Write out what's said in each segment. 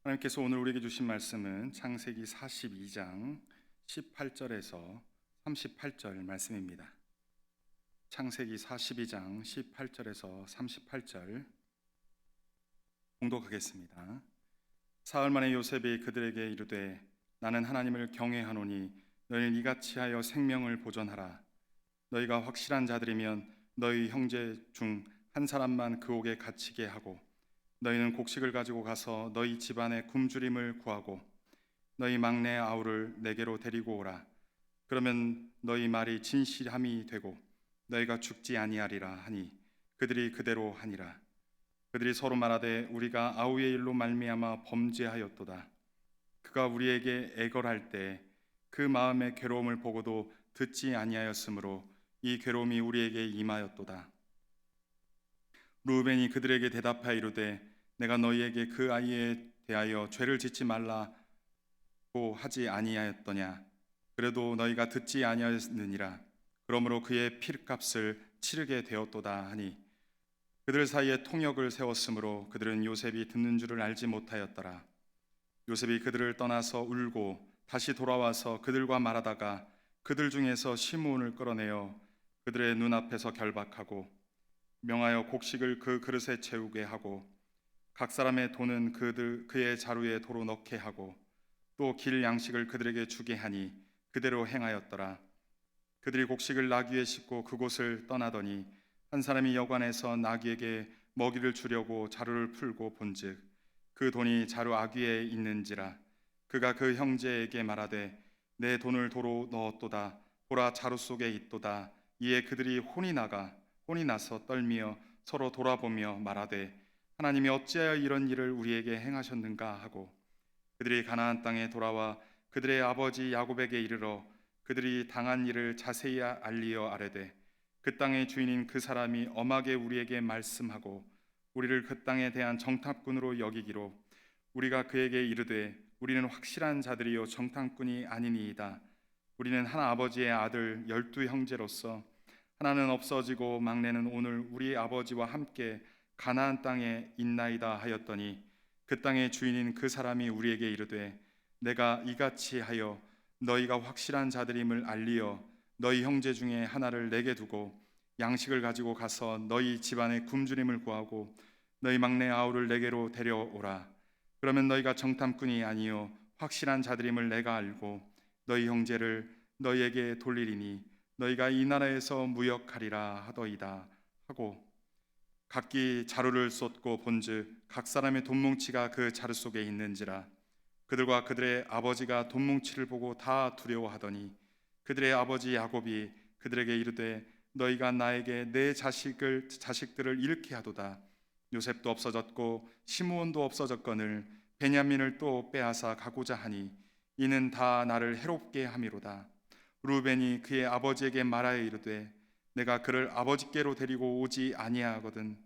하나님께서 오늘 우리에게 주신 말씀은 창세기 42장 18절에서 38절 말씀입니다. 창세기 42장 18절에서 38절 봉독하겠습니다. 사흘 만에 요셉이 그들에게 이르되 나는 하나님을 경외하노니 너희는 이같이 하여 생명을 보존하라. 너희가 확실한 자들이면 너희 형제 중 한 사람만 그 옥에 갇히게 하고 너희는 곡식을 가지고 가서 너희 집안의 굶주림을 구하고 너희 막내 아우를 내게로 데리고 오라. 그러면 너희 말이 진실함이 되고 너희가 죽지 아니하리라 하니 그들이 그대로 하니라. 그들이 서로 말하되 우리가 아우의 일로 말미암아 범죄하였도다. 그가 우리에게 애걸할 때 그 마음의 괴로움을 보고도 듣지 아니하였으므로 이 괴로움이 우리에게 임하였도다. 루벤이 그들에게 대답하여 이르되 내가 너희에게 그 아이에 대하여 죄를 짓지 말라고 하지 아니하였더냐. 그래도 너희가 듣지 아니하였느니라. 그러므로 그의 피값을 치르게 되었도다 하니 그들 사이에 통역을 세웠으므로 그들은 요셉이 듣는 줄을 알지 못하였더라. 요셉이 그들을 떠나서 울고 다시 돌아와서 그들과 말하다가 그들 중에서 시므온을 끌어내어 그들의 눈앞에서 결박하고 명하여 곡식을 그 그릇에 채우게 하고 각 사람의 돈은 그의 자루에 도로 넣게 하고 또 길 양식을 그들에게 주게 하니 그대로 행하였더라. 그들이 곡식을 나귀에 싣고 그곳을 떠나더니 한 사람이 여관에서 나귀에게 먹이를 주려고 자루를 풀고 본즉 그 돈이 자루 아귀에 있는지라. 그가 그 형제에게 말하되 내 돈을 도로 넣었도다. 보라 자루 속에 있도다. 이에 그들이 혼이 나서 떨며 서로 돌아보며 말하되 하나님이 어찌하여 이런 일을 우리에게 행하셨는가 하고 그들이 가나안 땅에 돌아와 그들의 아버지 야곱에게 이르러 그들이 당한 일을 자세히 알리어 아뢰되 그 땅의 주인인 그 사람이 엄하게 우리에게 말씀하고 우리를 그 땅에 대한 정탐꾼으로 여기기로 우리가 그에게 이르되 우리는 확실한 자들이요 정탐꾼이 아니니이다. 우리는 한 아버지의 아들 12 형제로서 하나는 없어지고 막내는 오늘 우리 아버지와 함께 가나안 땅에 있나이다 하였더니 그 땅의 주인인 그 사람이 우리에게 이르되 내가 이같이 하여 너희가 확실한 자들임을 알리어 너희 형제 중에 하나를 내게 두고 양식을 가지고 가서 너희 집안의 굶주림을 구하고 너희 막내 아우를 내게로 데려오라. 그러면 너희가 정탐꾼이 아니요 확실한 자들임을 내가 알고 너희 형제를 너희에게 돌리리니 너희가 이 나라에서 무역하리라 하더이다 하고 각기 자루를 쏟고 본즉 각 사람의 돈뭉치가 그 자루 속에 있는지라. 그들과 그들의 아버지가 돈뭉치를 보고 다 두려워하더니 그들의 아버지 야곱이 그들에게 이르되 너희가 나에게 내 자식들을 잃게 하도다. 요셉도 없어졌고 시므온도 없어졌거늘 베냐민을 또 빼앗아 가고자 하니 이는 다 나를 해롭게 함이로다. 루벤이 그의 아버지에게 말하여 이르되 내가 그를 아버지께로 데리고 오지 아니하거든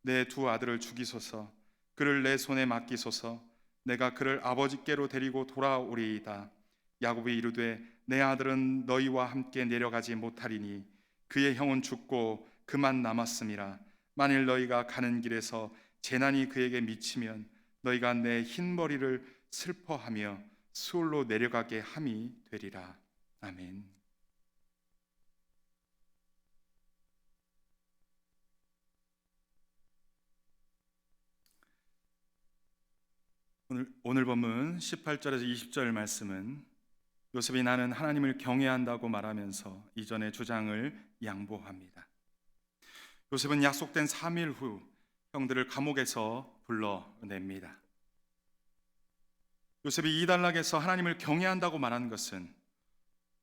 내 두 아들을 죽이소서. 그를 내 손에 맡기소서. 내가 그를 아버지께로 데리고 돌아오리이다. 야곱이 이르되 내 아들은 너희와 함께 내려가지 못하리니 그의 형은 죽고 그만 남았음이라. 만일 너희가 가는 길에서 재난이 그에게 미치면 너희가 내 흰머리를 슬퍼하며 수월로 내려가게 함이 되리라. 아멘. 오늘 본문 18절에서 20절 말씀은 요셉이 나는 하나님을 경외한다고 말하면서 이전의 주장을 양보합니다. 요셉은 약속된 3일 후 형들을 감옥에서 불러냅니다. 요셉이 이 단락에서 하나님을 경외한다고 말하는 것은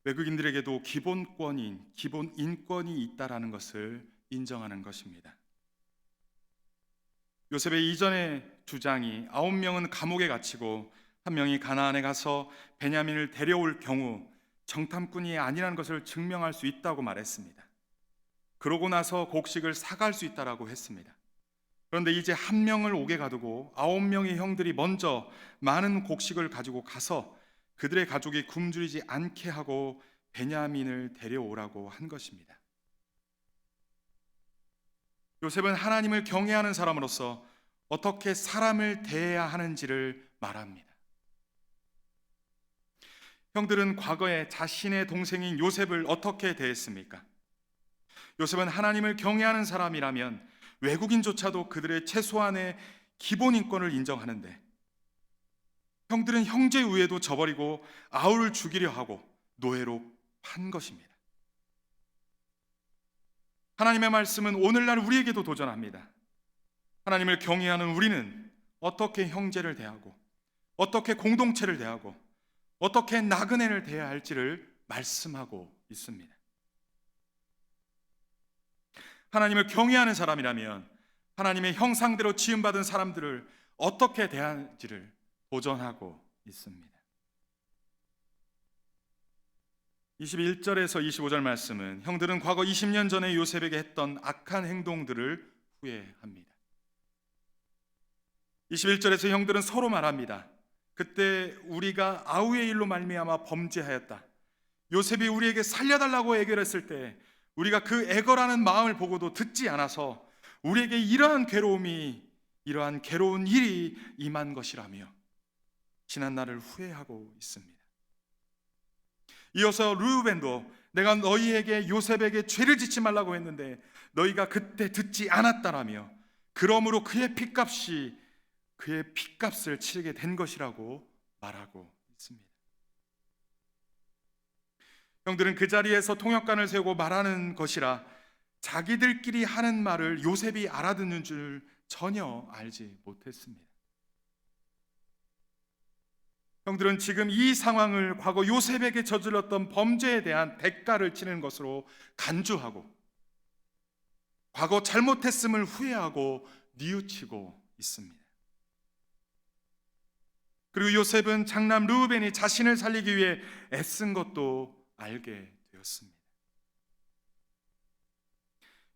외국인들에게도 기본권인 기본 인권이 있다라는 것을 인정하는 것입니다. 요셉의 이전의 주장이 9명은 감옥에 갇히고 1명이 가나안에 가서 베냐민을 데려올 경우 정탐꾼이 아니라는 것을 증명할 수 있다고 말했습니다. 그러고 나서 곡식을 사갈 수 있다라고 했습니다. 그런데 이제 1명을 옥에 가두고 9명의 형들이 먼저 많은 곡식을 가지고 가서 그들의 가족이 굶주리지 않게 하고 베냐민을 데려오라고 한 것입니다. 요셉은 하나님을 경외하는 사람으로서 어떻게 사람을 대해야 하는지를 말합니다. 형들은 과거에 자신의 동생인 요셉을 어떻게 대했습니까? 요셉은 하나님을 경외하는 사람이라면 외국인조차도 그들의 최소한의 기본 인권을 인정하는데, 형들은 형제 우애도 저버리고 아우를 죽이려 하고 노예로 판 것입니다. 하나님의 말씀은 오늘날 우리에게도 도전합니다. 하나님을 경외하는 우리는 어떻게 형제를 대하고, 어떻게 공동체를 대하고, 어떻게 나그네를 대해야 할지를 말씀하고 있습니다. 하나님을 경외하는 사람이라면 하나님의 형상대로 지음받은 사람들을 어떻게 대할지를 도전하고 있습니다. 21절에서 25절 말씀은 형들은 과거 20년 전에 요셉에게 했던 악한 행동들을 후회합니다. 21절에서 형들은 서로 말합니다. 그때 우리가 아우의 일로 말미암아 범죄하였다. 요셉이 우리에게 살려달라고 애결했을 때 우리가 그 애걸하는 마음을 보고도 듣지 않아서 우리에게 이러한 괴로운 일이 임한 것이라며 지난 날을 후회하고 있습니다. 이어서 르우벤도 내가 너희에게 요셉에게 죄를 짓지 말라고 했는데 너희가 그때 듣지 않았다라며 그러므로 그의 핏값을 치르게 된 것이라고 말하고 있습니다. 형들은 그 자리에서 통역관을 세우고 말하는 것이라 자기들끼리 하는 말을 요셉이 알아듣는 줄 전혀 알지 못했습니다. 형들은 지금 이 상황을 과거 요셉에게 저질렀던 범죄에 대한 대가를 치는 것으로 간주하고 과거 잘못했음을 후회하고 뉘우치고 있습니다. 그리고 요셉은 장남 르우벤이 자신을 살리기 위해 애쓴 것도 알게 되었습니다.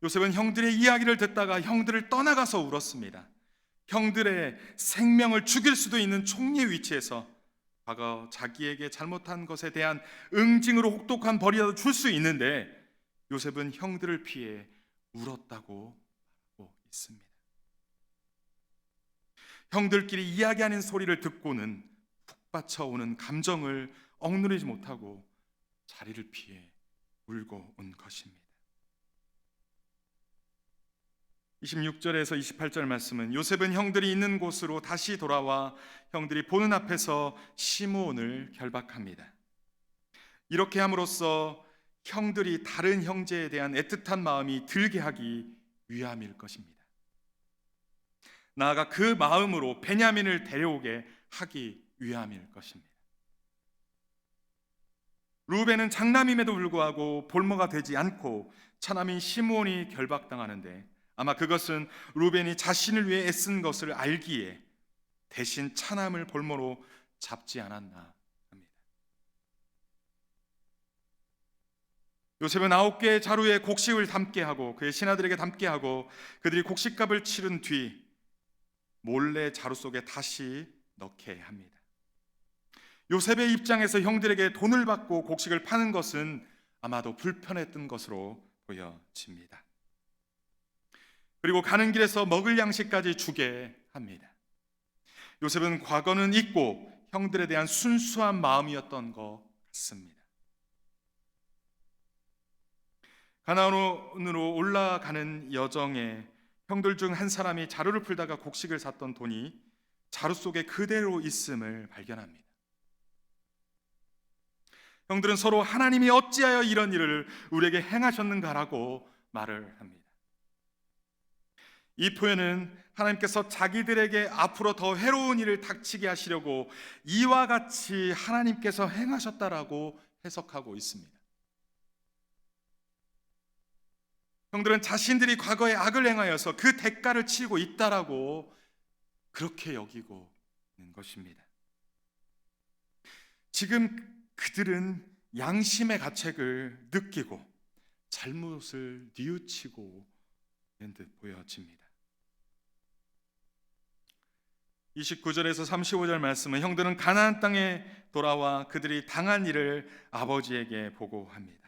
요셉은 형들의 이야기를 듣다가 형들을 떠나가서 울었습니다. 형들의 생명을 죽일 수도 있는 총리의 위치에서 과거 자기에게 잘못한 것에 대한 응징으로 혹독한 벌이라도 줄 수 있는데 요셉은 형들을 피해 울었다고 말하고 있습니다. 형들끼리 이야기하는 소리를 듣고는 푹 받쳐오는 감정을 억누르지 못하고 자리를 피해 울고 온 것입니다. 26절에서 28절 말씀은 요셉은 형들이 있는 곳으로 다시 돌아와 형들이 보는 앞에서 시므온을 결박합니다. 이렇게 함으로써 형들이 다른 형제에 대한 애틋한 마음이 들게 하기 위함일 것입니다. 나아가 그 마음으로 베냐민을 데려오게 하기 위함일 것입니다. 루벤은 장남임에도 불구하고 볼모가 되지 않고 차남인 시므온이 결박당하는데 아마 그것은 루벤이 자신을 위해 애쓴 것을 알기에 대신 차남을 볼모로 잡지 않았나 합니다. 요셉은 9개의 자루에 곡식을 담게 하고 그의 신하들에게 담게 하고 그들이 곡식값을 치른 뒤 몰래 자루 속에 다시 넣게 합니다. 요셉의 입장에서 형들에게 돈을 받고 곡식을 파는 것은 아마도 불편했던 것으로 보여집니다. 그리고 가는 길에서 먹을 양식까지 주게 합니다. 요셉은 과거는 잊고 형들에 대한 순수한 마음이었던 것 같습니다. 가나안으로 올라가는 여정에 형들 중 한 사람이 자루를 풀다가 곡식을 샀던 돈이 자루 속에 그대로 있음을 발견합니다. 형들은 서로 하나님이 어찌하여 이런 일을 우리에게 행하셨는가라고 말을 합니다. 이 표현은 하나님께서 자기들에게 앞으로 더 해로운 일을 닥치게 하시려고 이와 같이 하나님께서 행하셨다라고 해석하고 있습니다. 형들은 자신들이 과거에 악을 행하여서 그 대가를 치르고 있다라고 그렇게 여기고 있는 것입니다. 지금 그들은 양심의 가책을 느끼고 잘못을 뉘우치고 있는 듯 보여집니다. 29절에서 35절 말씀은 형들은 가나안 땅에 돌아와 그들이 당한 일을 아버지에게 보고합니다.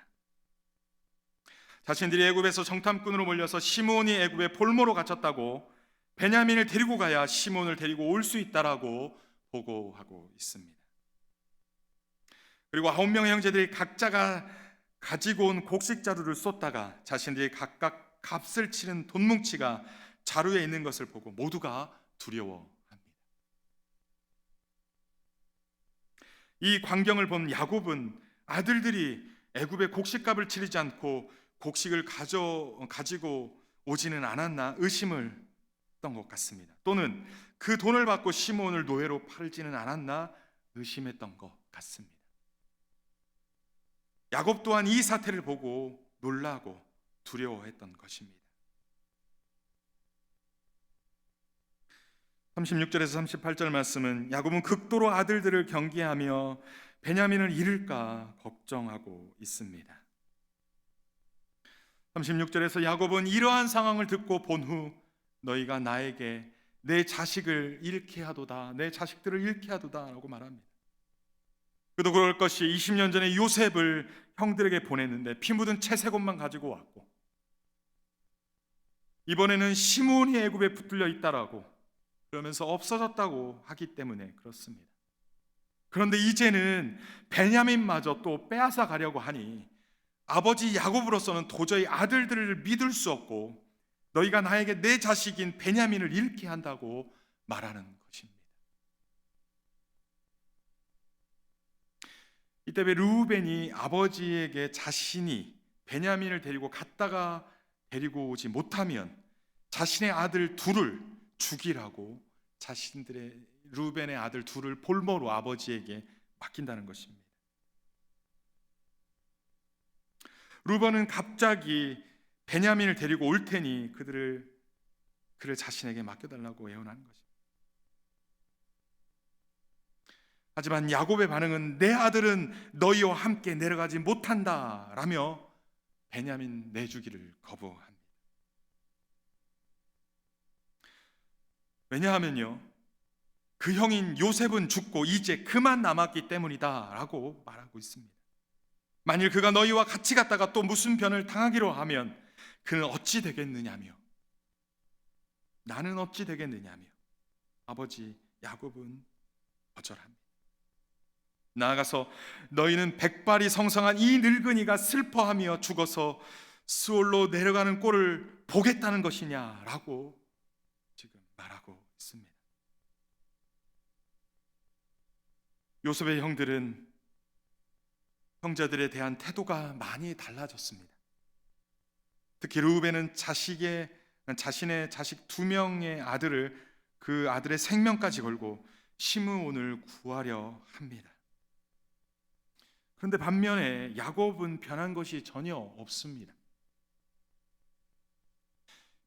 자신들이 애굽에서 정탐꾼으로 몰려서 시므온이 애굽에 볼모로 갇혔다고 베냐민을 데리고 가야 시므온을 데리고 올 수 있다라고 보고하고 있습니다. 그리고 9명의 형제들이 각자가 가지고 온 곡식 자루를 쏟다가 자신들이 각각 값을 치른 돈뭉치가 자루에 있는 것을 보고 모두가 두려워합니다. 이 광경을 본 야곱은 아들들이 애굽의 곡식값을 치르지 않고 곡식을 가지고 오지는 않았나 의심을 했던 것 같습니다. 또는 그 돈을 받고 시므온을 노예로 팔지는 않았나 의심했던 것 같습니다. 야곱 또한 이 사태를 보고 놀라고 두려워했던 것입니다. 36절에서 38절 말씀은 야곱은 극도로 아들들을 경계하며 베냐민을 잃을까 걱정하고 있습니다. 36절에서 야곱은 이러한 상황을 듣고 본 후 너희가 나에게 내 자식을 잃게 하도다, 내 자식들을 잃게 하도다 라고 말합니다. 그도 그럴 것이 20년 전에 요셉을 형들에게 보냈는데 피 묻은 채색옷만 가지고 왔고, 이번에는 시므온이 애굽에 붙들려 있다라고 그러면서 없어졌다고 하기 때문에 그렇습니다. 그런데 이제는 베냐민마저 또 빼앗아 가려고 하니 아버지 야곱으로서는 도저히 아들들을 믿을 수 없고 너희가 나에게 내 자식인 베냐민을 잃게 한다고 말하는 것입니다. 이때 왜 르우벤이 아버지에게 자신이 베냐민을 데리고 갔다가 데리고 오지 못하면 자신의 아들 둘을 죽이라고 자신들의 르우벤의 아들 둘을 볼모로 아버지에게 맡긴다는 것입니다. 르우벤은 갑자기 베냐민을 데리고 올 테니 그를 자신에게 맡겨달라고 예언하는 것입니다. 하지만 야곱의 반응은 내 아들은 너희와 함께 내려가지 못한다 라며 베냐민 내주기를 거부합니다. 왜냐하면요, 그 형인 요셉은 죽고 이제 그만 남았기 때문이다 라고 말하고 있습니다. 만일 그가 너희와 같이 갔다가 또 무슨 변을 당하기로 하면 그는 어찌 되겠느냐며, 나는 어찌 되겠느냐며 아버지 야곱은 거절합니다. 나아가서 너희는 백발이 성성한 이 늙은이가 슬퍼하며 죽어서 스올로 내려가는 꼴을 보겠다는 것이냐라고 지금 말하고 있습니다. 요셉의 형들은 형제들에 대한 태도가 많이 달라졌습니다. 특히 르우벤은 자신의 자식 2명의 아들을 그 아들의 생명까지 걸고 시므온을 구하려 합니다. 그런데 반면에 야곱은 변한 것이 전혀 없습니다.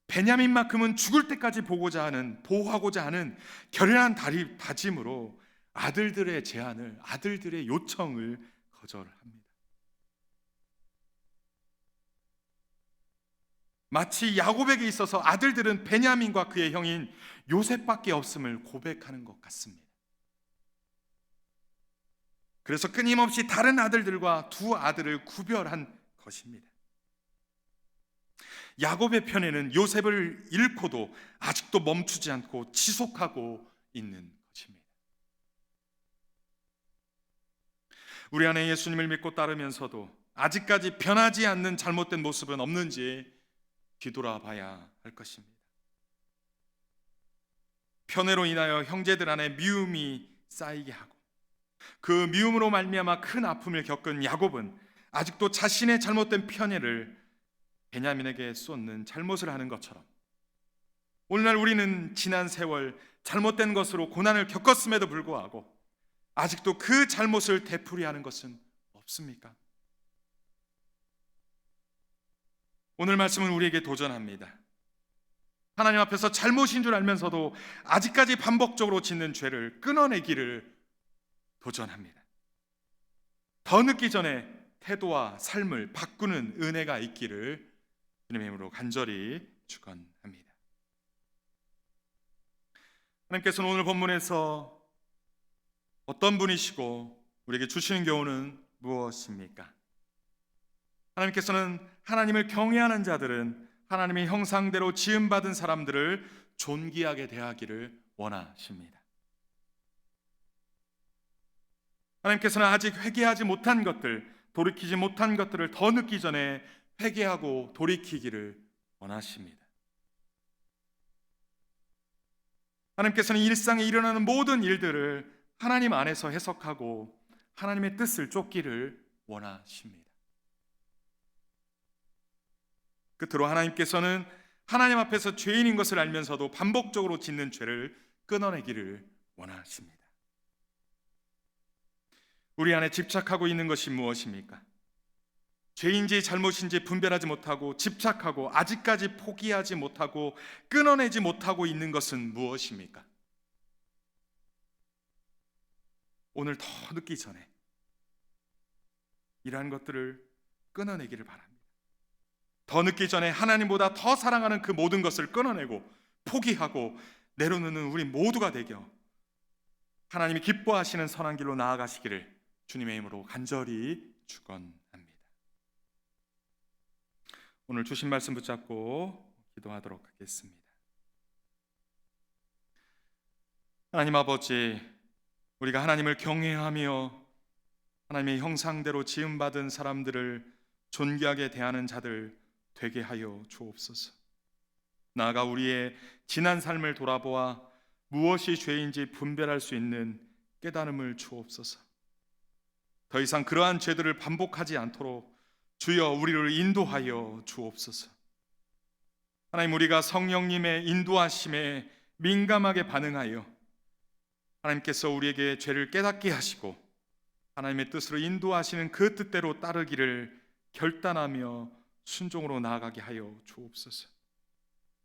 베냐민만큼은 죽을 때까지 보호하고자 하는 결연한 다짐으로 아들들의 제안을, 아들들의 요청을 거절합니다. 마치 야곱에게 있어서 아들들은 베냐민과 그의 형인 요셉밖에 없음을 고백하는 것 같습니다. 그래서 끊임없이 다른 아들들과 두 아들을 구별한 것입니다. 야곱의 편에는 요셉을 잃고도 아직도 멈추지 않고 지속하고 있는 것입니다. 우리 안에 예수님을 믿고 따르면서도 아직까지 변하지 않는 잘못된 모습은 없는지 뒤돌아봐야 할 것입니다. 편애로 인하여 형제들 안에 미움이 쌓이게 하고 그 미움으로 말미암아 큰 아픔을 겪은 야곱은 아직도 자신의 잘못된 편애를 베냐민에게 쏟는 잘못을 하는 것처럼 오늘날 우리는 지난 세월 잘못된 것으로 고난을 겪었음에도 불구하고 아직도 그 잘못을 되풀이하는 것은 없습니까? 오늘 말씀은 우리에게 도전합니다. 하나님 앞에서 잘못인 줄 알면서도 아직까지 반복적으로 짓는 죄를 끊어내기를 도전합니다. 더 늦기 전에 태도와 삶을 바꾸는 은혜가 있기를 주님의 이름으로 간절히 축원합니다. 하나님께서는 오늘 본문에서 어떤 분이시고 우리에게 주시는 교훈은 무엇입니까? 하나님께서는 하나님을 경외하는 자들은 하나님의 형상대로 지음받은 사람들을 존귀하게 대하기를 원하십니다. 하나님께서는 아직 회개하지 못한 것들, 돌이키지 못한 것들을 더 늦기 전에 회개하고 돌이키기를 원하십니다. 하나님께서는 일상에 일어나는 모든 일들을 하나님 안에서 해석하고 하나님의 뜻을 쫓기를 원하십니다. 끝으로 하나님께서는 하나님 앞에서 죄인인 것을 알면서도 반복적으로 짓는 죄를 끊어내기를 원하십니다. 우리 안에 집착하고 있는 것이 무엇입니까? 죄인지 잘못인지 분별하지 못하고 집착하고 아직까지 포기하지 못하고 끊어내지 못하고 있는 것은 무엇입니까? 오늘 더 늦기 전에 이러한 것들을 끊어내기를 바랍니다. 더 늦기 전에 하나님보다 더 사랑하는 그 모든 것을 끊어내고 포기하고 내려놓는 우리 모두가 되겨 하나님이 기뻐하시는 선한 길로 나아가시기를 주님의 이름으로 간절히 축원합니다. 오늘 주신 말씀 붙잡고 기도하도록 하겠습니다. 하나님 아버지, 우리가 하나님을 경외하며 하나님의 형상대로 지음받은 사람들을 존귀하게 대하는 자들 되게 하여 주옵소서. 나아가 우리의 지난 삶을 돌아보아 무엇이 죄인지 분별할 수 있는 깨달음을 주옵소서. 더 이상 그러한 죄들을 반복하지 않도록 주여 우리를 인도하여 주옵소서. 하나님, 우리가 성령님의 인도하심에 민감하게 반응하여 하나님께서 우리에게 죄를 깨닫게 하시고 하나님의 뜻으로 인도하시는 그 뜻대로 따르기를 결단하며 순종으로 나아가게 하여 주옵소서.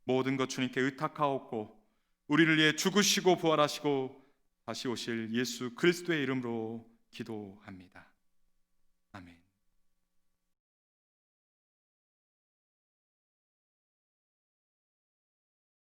모든 것 주님께 의탁하옵고 우리를 위해 죽으시고 부활하시고 다시 오실 예수 그리스도의 이름으로 기도합니다. 아멘.